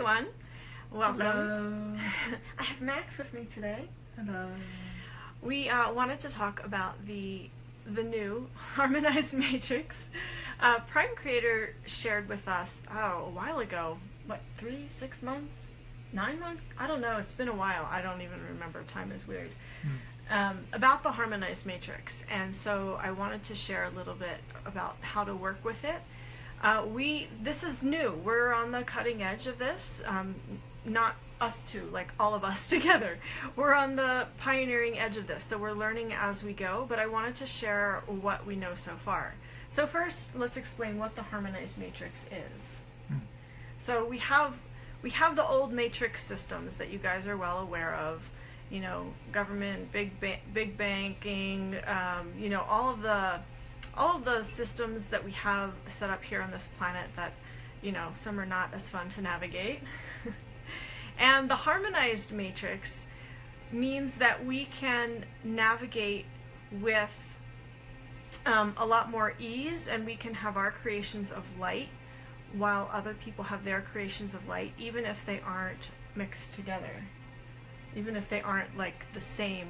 everyone. Welcome. Hello. I have Max with me today. Hello. We wanted to talk about the new Harmonized Matrix. Prime Creator shared with us a while ago, what, 6 months, 9 months? I don't know, it's been a while. I don't even remember. Time is weird. About the Harmonized Matrix, and so I wanted to share a little bit about how to work with it. This is new. We're on the cutting edge of this. Not us two, like all of us together. We're on the pioneering edge of this, so we're learning as we go, but I wanted to share what we know so far. So first, let's explain what the Harmonized Matrix is. So we have the old matrix systems that you guys are well aware of, you know, government, big banking, you know, all of the systems that we have set up here on this planet that, you know, some are not as fun to navigate. And the Harmonized Matrix means that we can navigate with a lot more ease, and we can have our creations of light while other people have their creations of light, even if they aren't mixed together. Even if they aren't like the same,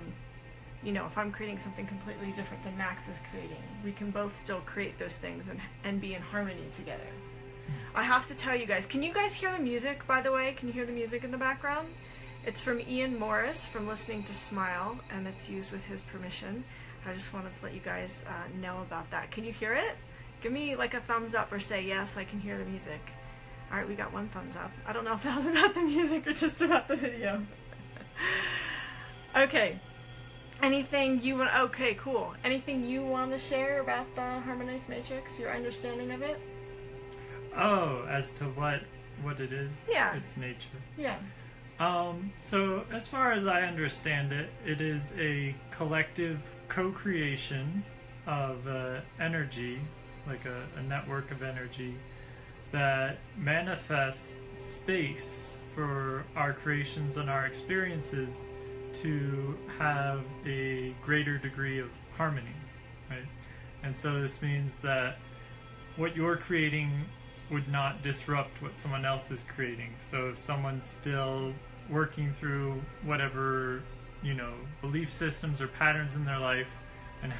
you know, if I'm creating something completely different than Max is creating, we can both still create those things and be in harmony together. I have to tell you guys, can you guys hear the music, by the way? Can you hear the music in the background? It's from Ian Morris from Listening to Smile, and it's used with his permission. I just wanted to let you guys know about that. Can you hear it? Give me like a thumbs up or say, yes, I can hear the music. Alright, we got one thumbs up. I don't know if that was about the music or just about the video. Okay. Anything you want? Okay, cool. Anything you want to share about the Harmonized Matrix? Your understanding of it? Oh, as to what it is? Yeah. Its nature. Yeah. So as far as I understand it, it is a collective co-creation of energy, like a network of energy that manifests space for our creations and our experiences to have a greater degree of harmony, right? And so this means that what you're creating would not disrupt what someone else is creating. So if someone's still working through whatever, you know, belief systems or patterns in their life, and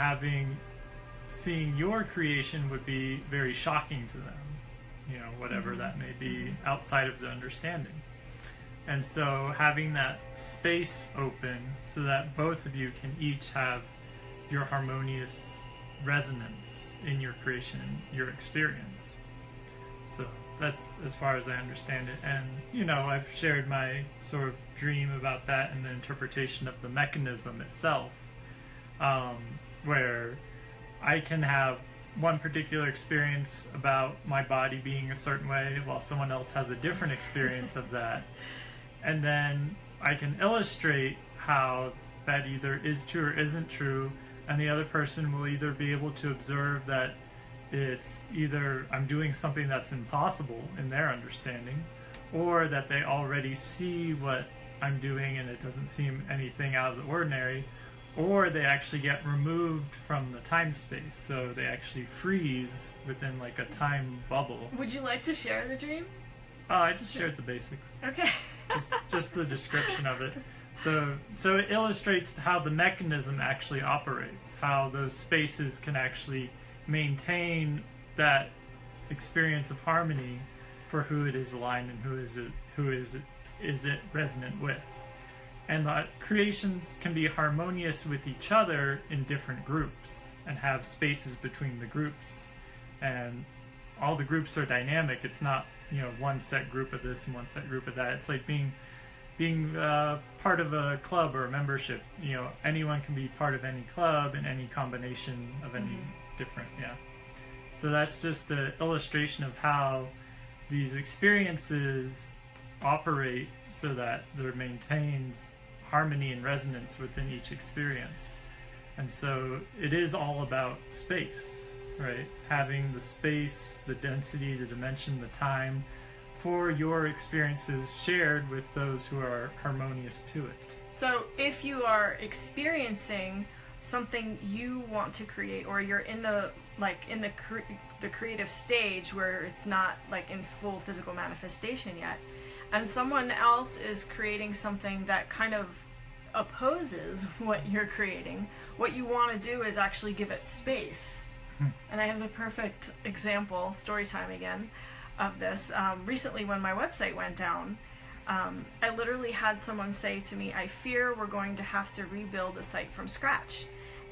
seeing your creation would be very shocking to them, you know, whatever that may be outside of the understanding. And so having that space open so that both of you can each have your harmonious resonance in your creation, your experience. So that's as far as I understand it. And, you know, I've shared my sort of dream about that and the interpretation of the mechanism itself, where I can have one particular experience about my body being a certain way while someone else has a different experience of that. And then I can illustrate how that either is true or isn't true, and the other person will either be able to observe that it's either I'm doing something that's impossible in their understanding, or that they already see what I'm doing and it doesn't seem anything out of the ordinary, or they actually get removed from the time space, so they actually freeze within like a time bubble. Would you like to share the dream? I just shared the basics. Okay. just the description of it. So it illustrates how the mechanism actually operates, how those spaces can actually maintain that experience of harmony for who it is aligned and who is it resonant with. And the creations can be harmonious with each other in different groups and have spaces between the groups. And all the groups are dynamic. It's not, you know, one set group of this and one set group of that. It's like being part of a club or a membership. You know, anyone can be part of any club and any combination of any different, yeah. So that's just an illustration of how these experiences operate so that there maintains harmony and resonance within each experience. And so it is all about space, right? Having the space, the density, the dimension, the time for your experiences shared with those who are harmonious to it. So if you are experiencing something you want to create, or you're in the creative stage where it's not like in full physical manifestation yet, and someone else is creating something that kind of opposes what you're creating, what you want to do is actually give it space. And I have the perfect example, story time again, of this. Recently when my website went down, I literally had someone say to me, I fear we're going to have to rebuild the site from scratch.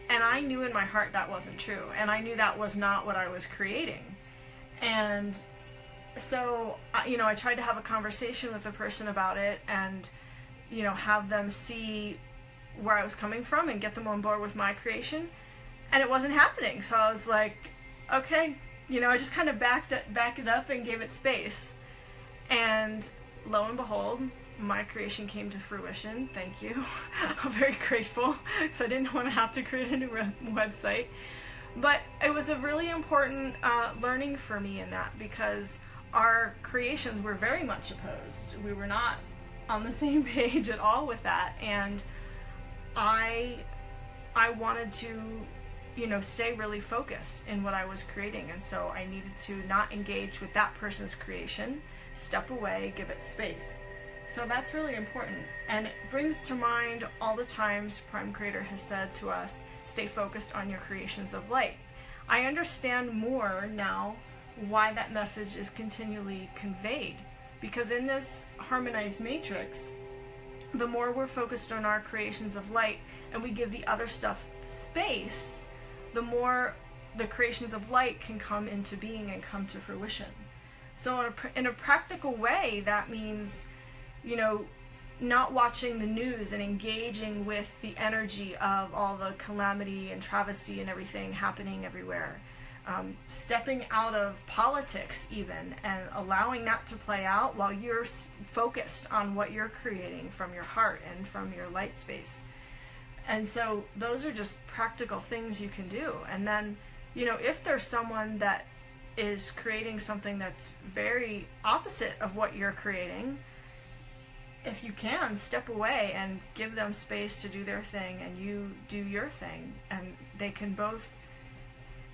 And I knew in my heart that wasn't true. And I knew that was not what I was creating. And so, I tried to have a conversation with the person about it and, have them see where I was coming from and get them on board with my creation. And it wasn't happening. So I was like, okay, I just kind of backed it up and gave it space. And lo and behold, my creation came to fruition. Thank you. I'm very grateful because I didn't want to have to create a new website. But it was a really important learning for me in that, because our creations were very much opposed. We were not on the same page at all with that. And I wanted to stay really focused in what I was creating, and so I needed to not engage with that person's creation, step away, give it space. So that's really important, and it brings to mind all the times Prime Creator has said to us, stay focused on your creations of light. I understand more now why that message is continually conveyed, because in this harmonized matrix, the more we're focused on our creations of light and we give the other stuff space, the more the creations of light can come into being and come to fruition. So in a practical way, that means, not watching the news and engaging with the energy of all the calamity and travesty and everything happening everywhere. Stepping out of politics even and allowing that to play out while you're focused on what you're creating from your heart and from your light space. And so those are just practical things you can do. And then, if there's someone that is creating something that's very opposite of what you're creating, if you can, step away and give them space to do their thing and you do your thing. And they can both,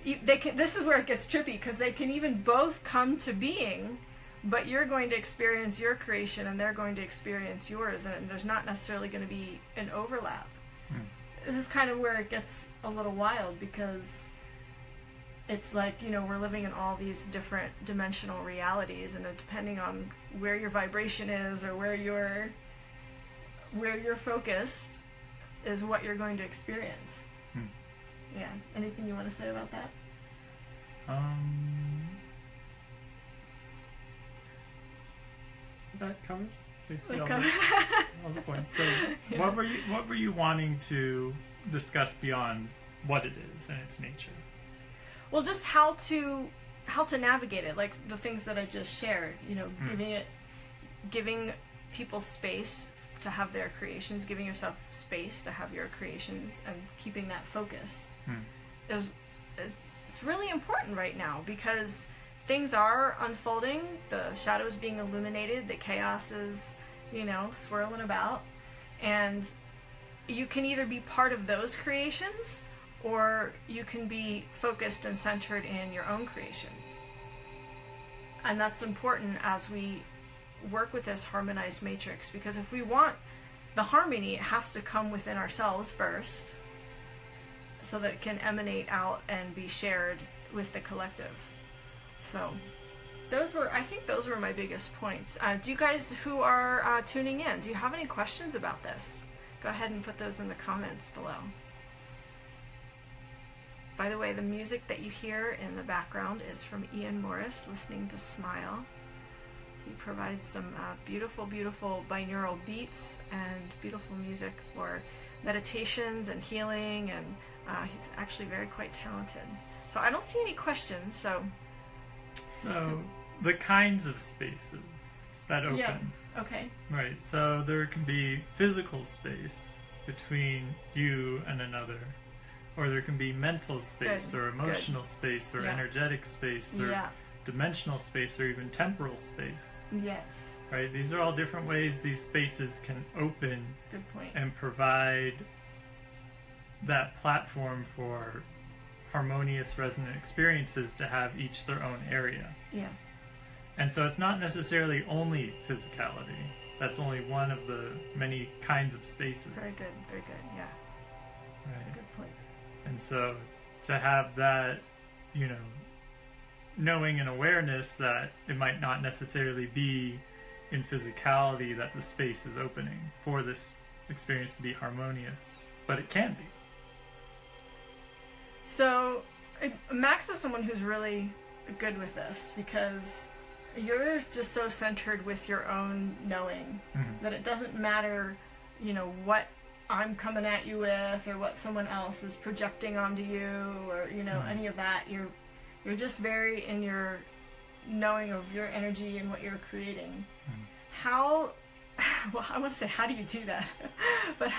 this is where it gets trippy, because they can even both come to being, but you're going to experience your creation and they're going to experience yours, and there's not necessarily going to be an overlap. This is kind of where it gets a little wild, because it's like, we're living in all these different dimensional realities, and depending on where your vibration is or where you're focused is what you're going to experience. Yeah. Anything you want to say about that? That covers basically all the points. So, yeah. What were you wanting to discuss beyond what it is and its nature? Well, just how to navigate it, like the things that I just shared. Giving people space to have their creations, giving yourself space to have your creations, and keeping that focus it's really important right now, because things are unfolding, the shadows being illuminated, the chaos is, swirling about, and you can either be part of those creations or you can be focused and centered in your own creations. And that's important as we work with this harmonized matrix, because if we want the harmony, it has to come within ourselves first, so that it can emanate out and be shared with the collective. So I think those were my biggest points. Do you guys who are tuning in, do you have any questions about this? Go ahead and put those in the comments below. By the way, the music that you hear in the background is from Ian Morris, listening to Smile. He provides some beautiful, beautiful binaural beats and beautiful music for meditations and healing, and he's actually quite talented. So I don't see any questions, so the kinds of spaces that open. Yeah. Okay. Right. So there can be physical space between you and another, or there can be mental space, or emotional space, or energetic space, or dimensional space, or even temporal space. Yes. Right? These are all different ways these spaces can open. Good point. And provide that platform for harmonious resonant experiences to have each their own area. Yeah. And so it's not necessarily only physicality. That's only one of the many kinds of spaces. Very good, yeah. Right. Good point. And so to have that, you know, knowing and awareness that it might not necessarily be in physicality that the space is opening for this experience to be harmonious, but it can be. So Max is someone who's really good with this, because you're just so centered with your own knowing that it doesn't matter, you know, what I'm coming at you with or what someone else is projecting onto you, or, you know, any of that. You're just very in your knowing of your energy and what you're creating. How, well, I want to say, how do you do that? But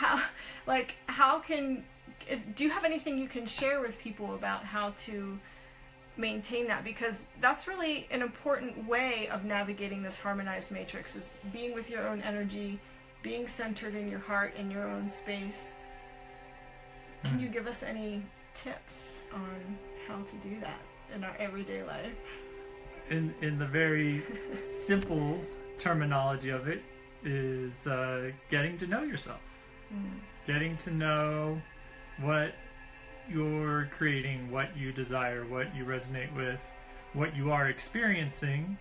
do you have anything you can share with people about how to maintain that? Because that's really an important way of navigating this harmonized matrix, is being with your own energy, being centered in your heart, in your own space. Can you give us any tips on how to do that in our everyday life? In the very simple terminology of it is getting to know yourself. Getting to know what you're creating, what you desire, what you resonate with, what you are experiencing,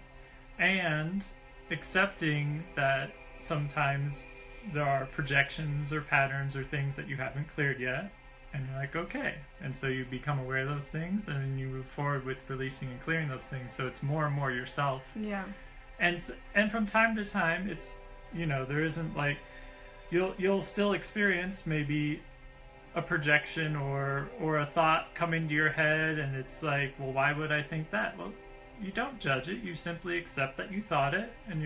and accepting that sometimes there are projections or patterns or things that you haven't cleared yet, and you're like, okay. And so you become aware of those things, and then you move forward with releasing and clearing those things, so it's more and more yourself. Yeah. And from time to time, it's, you know, there isn't like, you'll still experience maybe a projection or a thought come into your head, and it's like, well, why would I think that? Well, you don't judge it. You simply accept that you thought it, and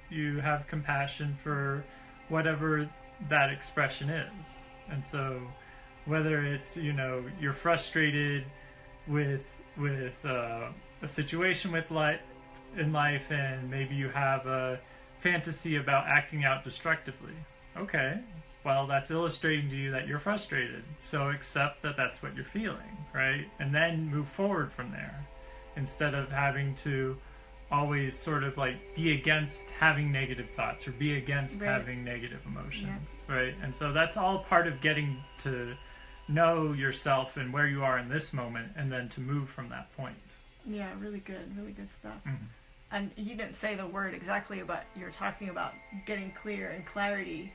you have compassion for whatever that expression is. And so whether it's, you know, you're frustrated with a situation in life, and maybe you have a fantasy about acting out destructively. Okay, well, that's illustrating to you that you're frustrated. So accept that that's what you're feeling, right? And then move forward from there, instead of having to always sort of like be against having negative thoughts or be against having negative emotions, right? And so that's all part of getting to know yourself and where you are in this moment, and then to move from that point. Yeah, really good stuff. And you didn't say the word exactly, but you're talking about getting clear and clarity.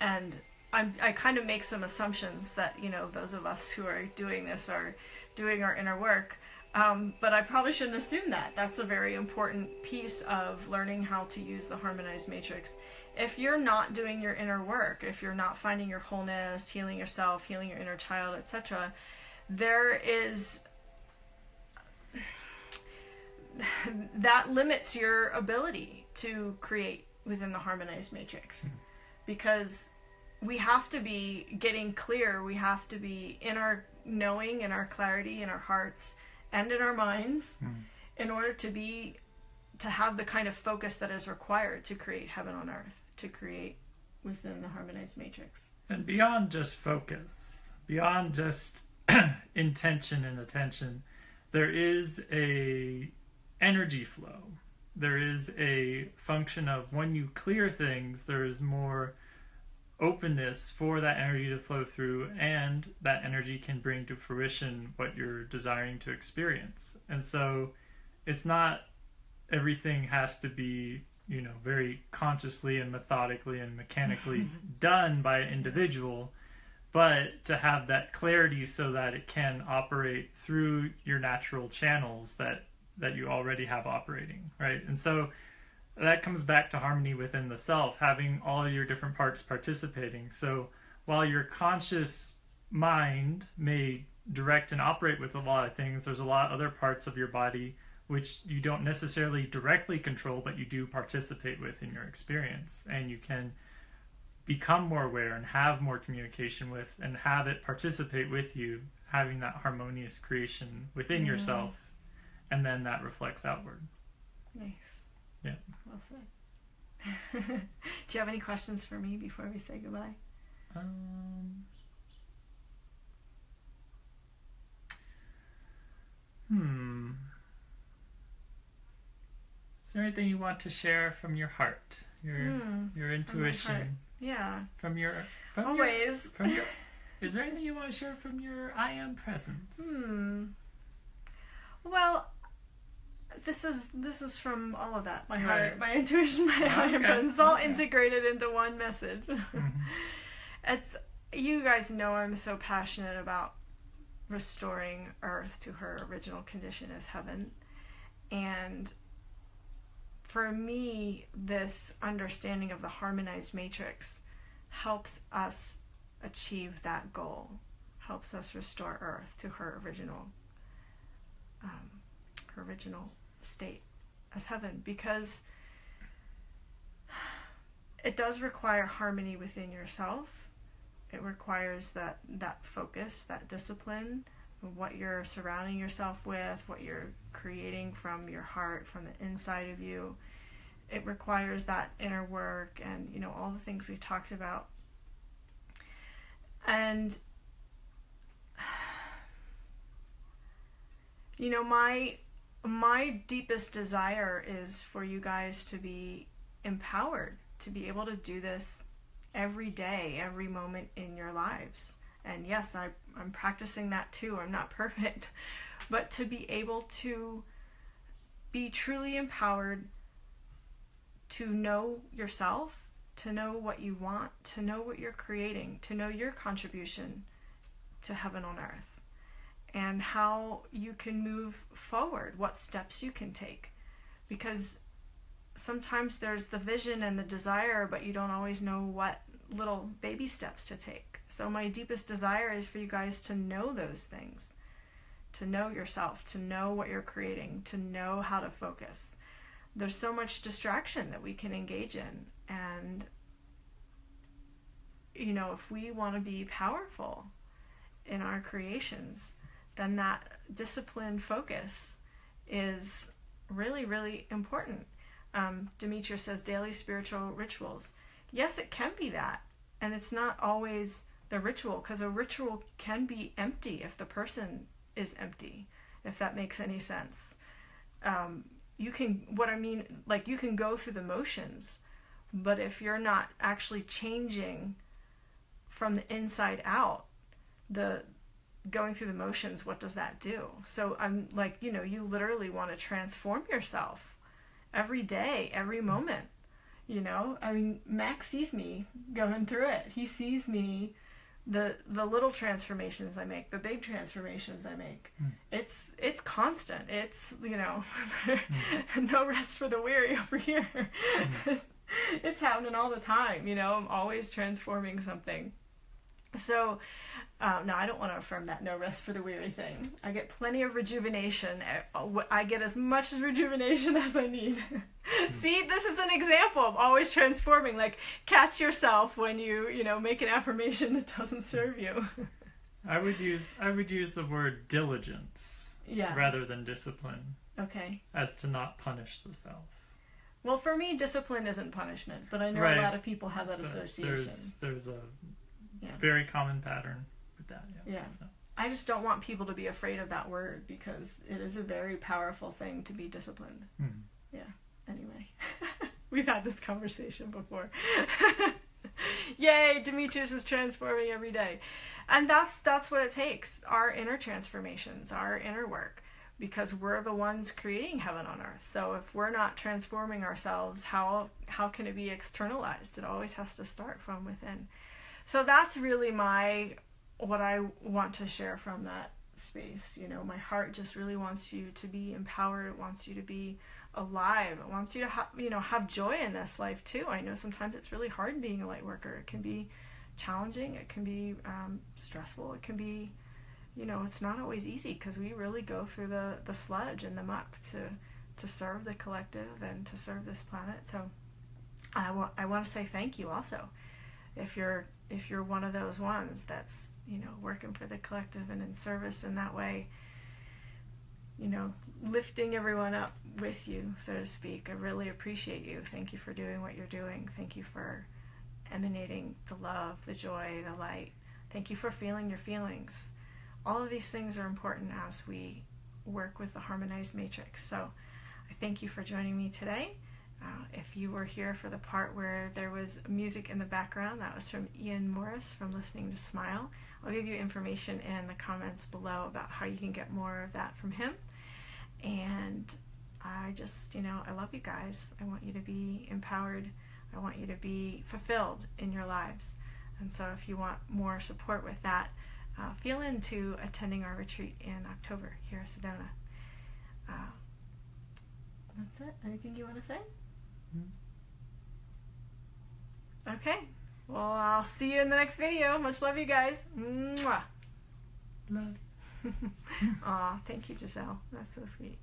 And I kind of make some assumptions that, you know, those of us who are doing this are doing our inner work. But I probably shouldn't assume that. That's a very important piece of learning how to use the harmonized matrix. If you're not doing your inner work, if you're not finding your wholeness, healing yourself, healing your inner child, etc., that limits your ability to create within the harmonized matrix. Because we have to be getting clear, we have to be in our knowing, in our clarity, in our hearts, and in our minds, in order to have the kind of focus that is required to create heaven on earth, to create within the harmonized matrix. And beyond just focus, beyond just intention and attention, there is a energy flow. There is a function of, when you clear things, there is more openness for that energy to flow through, and that energy can bring to fruition what you're desiring to experience. And so it's not everything has to be, you know, very consciously and methodically and mechanically done by an individual, but to have that clarity so that it can operate through your natural channels that you already have operating, right? And so that comes back to harmony within the self, having all your different parts participating. So while your conscious mind may direct and operate with a lot of things, there's a lot of other parts of your body which you don't necessarily directly control, but you do participate with in your experience. And you can become more aware and have more communication with, and have it participate with you, having that harmonious creation within yourself, and then that reflects outward. Nice. Yeah. Well said. Do you have any questions for me before we say goodbye? Is there anything you want to share from your heart, your intuition? Yeah. From your Always. Is there anything you want to share from your I am presence? Well, this is from all of that. My heart, my intuition, my I am presence, all integrated into one message. It's, you guys know I'm so passionate about restoring Earth to her original condition as heaven. And for me, this understanding of the harmonized matrix helps us achieve that goal, helps us restore Earth to her original state as heaven, because it does require harmony within yourself. It requires that focus, that discipline, what you're surrounding yourself with, what you're creating from your heart, from the inside of you. It requires that inner work and, all the things we talked about. And, my deepest desire is for you guys to be empowered, to be able to do this every day, every moment in your lives. And yes, I'm practicing that too. I'm not perfect. But to be able to be truly empowered to know yourself, to know what you want, to know what you're creating, to know your contribution to heaven on earth, and how you can move forward, what steps you can take. Because sometimes there's the vision and the desire, but you don't always know what little baby steps to take. So my deepest desire is for you guys to know those things, to know yourself, to know what you're creating, to know how to focus. There's so much distraction that we can engage in. And, if we want to be powerful in our creations, then that disciplined focus is really, really important. Demetra says daily spiritual rituals. Yes, it can be that. And it's not always the ritual, because a ritual can be empty if the person is empty, if that makes any sense. You can go through the motions, but if you're not actually changing from the inside out, going through the motions, what does that do? So I'm like, you literally want to transform yourself every day, every moment. Max sees me going through it. He sees me, the little transformations I make, the big transformations I make. It's constant. It's, no rest for the weary over here. It's happening all the time. I'm always transforming something. So, no, I don't want to affirm that no rest for the weary thing. I get plenty of rejuvenation. I get as much rejuvenation as I need. See, this is an example of always transforming. Like, catch yourself when you make an affirmation that doesn't serve you. I would use the word diligence rather than discipline. Okay. As to not punish the self. Well, for me, discipline isn't punishment, but I know a lot of people have that association. There's a very common pattern with that. Yeah. So. I just don't want people to be afraid of that word, because it is a very powerful thing to be disciplined. Yeah. Anyway, we've had this conversation before. Yay, Demetrius is transforming every day. And that's what it takes, our inner transformations, our inner work, because we're the ones creating heaven on earth. So if we're not transforming ourselves, how can it be externalized? It always has to start from within. So that's really what I want to share from that space. My heart just really wants you to be empowered. It wants you to be alive. It wants you to have joy in this life too. I know sometimes it's really hard being a light worker. It can be challenging. It can be stressful. It can be, it's not always easy, because we really go through the sludge and the muck to serve the collective and to serve this planet. So I want to say thank you also. If you're one of those ones that's, working for the collective and in service in that way, lifting everyone up with you, so to speak. I really appreciate you. Thank you for doing what you're doing. Thank you for emanating the love, the joy, the light. Thank you for feeling your feelings. All of these things are important as we work with the harmonized matrix. So I thank you for joining me today. If you were here for the part where there was music in the background, that was from Ian Morris from Listening to Smile. I'll give you information in the comments below about how you can get more of that from him. And I just, I love you guys. I want you to be empowered. I want you to be fulfilled in your lives. And so if you want more support with that, feel into attending our retreat in October here in Sedona. That's it. Anything you want to say? Okay. Well, I'll see you in the next video. Much love, you guys. Mwah. Love. Aw, thank you, Giselle. That's so sweet.